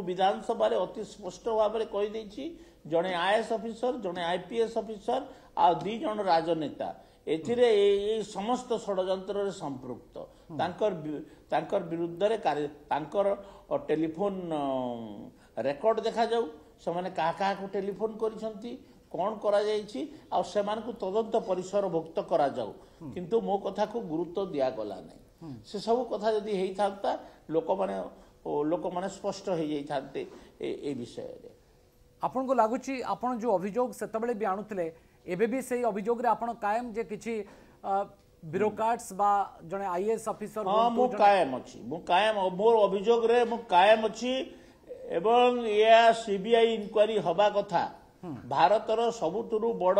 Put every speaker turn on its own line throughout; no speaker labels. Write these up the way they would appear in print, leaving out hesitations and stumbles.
विधानसभा अति स्पष्ट भाव में कहीदेছি जड़े आईएएस ऑफिसर जड़े आईपीएस ऑफिसर आ 2 जन राजनेता एथिरे ए समस्त षड्यंत्र संपृक्त तांकर विरुद्ध रे तांकर टेलीफोन रेकर्ड देखा जाऊ से माने कहा को टेलीफोन करिसंती कौन करा जायछि आ सेमान को तदंत परिसर भुक्त करा जाऊ किंतु मो कथा को गुरुत्व दिया गला नहीं से सब कथा यदि हेई थांता लोक माने स्पष्ट हो जाई थांते ए विषय रे
आपन को लागुची आपन जो अभियोग सेतबेले भी आणुतले एबे भी सही अभियोग रे आपन कायम जे किछि ब्यूरोक्रेट्स बा जने आईएएस ऑफिसर
मु कायम अछि मु कायम मोर अभियोग रे मु कायम अछि एवं या सीबीआई इंक्वायरी हबा कथा भारतर सबुठु बड़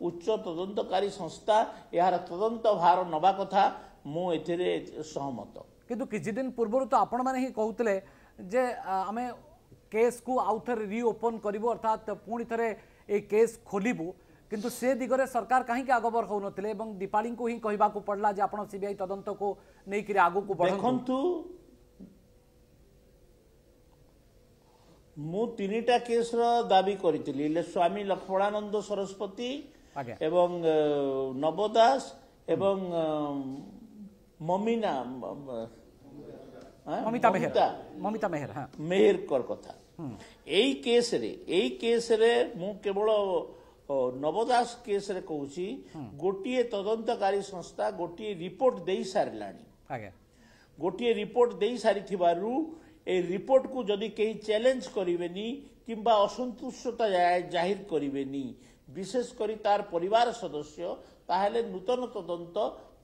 उच्च तदंतकारी संस्था यार तदंत भार नबा कथा मु एथिरे सहमत
किंतु किछि दिन पूर्व तो आपण माने ही कहउतले जे आमे केस को आउथर रीओपन करिवो अर्थात पुणी थरे ए केस खोलिबो किंतु से दिगरे सरकार कहीं के आगबर होनथिले एवं दीपाली को ही कहबा को पड़ला जे आपण सीबीआई तदंत को नै कि आगु को बढ़न
देखंतु मु 3टा केस रो दाबी करितली स्वामी लक्ष्मणानंद सरस्वती एवं नवदास एवं
ममिता मेहर हाँ
मेहर कर कथा एई केस रे मु केवल नवदास केस रे कहूची गोटिए तदंतकारी संस्था गोटिए रिपोर्ट देई सारलानी गोटिए रिपोर्ट देई सारी थिबारु ए रिपोर्ट को जदि कहीं चैलेंज करिवेनी किंबा असंतुष्टता जाहिर करिवेनी विशेष करी तार परिवार सदस्य ताहले नूतन तदंत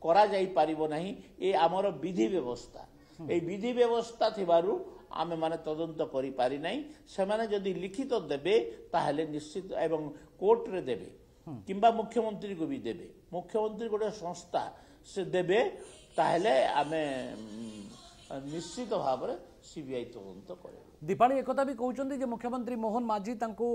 करा जाई पारिबो नाही ए आमर विधि व्यवस्था ए विधि व्यवस्था थिबारु आमे माने तदंत करि पारि नाही से माने जदि लिखित देबे ताहले निश्चित एवं कोर्ट रे देबे किंबा मुख्यमंत्री को भी देबे मुख्यमंत्री गोटे संस्था से देबे ताहले आमे निश्चित भाव रे सीबीआई तदंत करे
दीपाली एकता भी कहउचंदी जे मुख्यमंत्री मोहन माझी तांको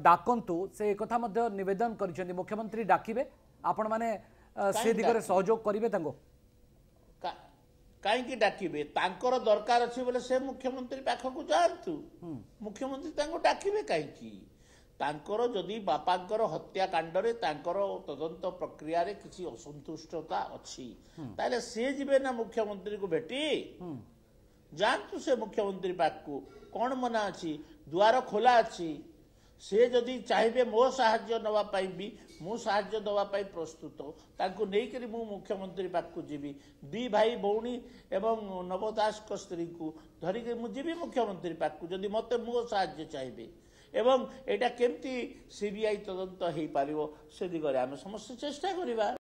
डाकंतु से एकता मध्य निवेदन करिसंदी मुख्यमंत्री डाकिबे आपण माने से दिगरे सहयोग करिवे तांको
काई की डाकिबे तांकर दरकार अछि बोले से मुख्यमंत्री पाखो को जांतु मुख्यमंत्री तांको डाकिबे काई की तांकर जदि बापांकर हत्याकांड रे तांकर तदंत प्रक्रिया रे किछि असंतुष्टता अछि ताले से जिबे ना मुख्यमंत्री को भेटी जानतु से मुख्यमंत्री पाख को कौन मना अच्छी द्वार खोला अच्छी से जदि चाहिए मो साहाय्य नवा पाई भी मु साहाय्य दवा पाई प्रस्तुत तांको नहीं करी मु मुख्यमंत्री पाख को जीवी 2 भाई भौणी एवं नवदास को स्त्री को धरी के मु जीवी मुख्यमंत्री पाख को जदि मते मो साहाय्य चाहिए एवं एटा केमती सीबीआई तदंत हेई पारिबो से दिगरे आमे समस्त चेष्टा करिबा।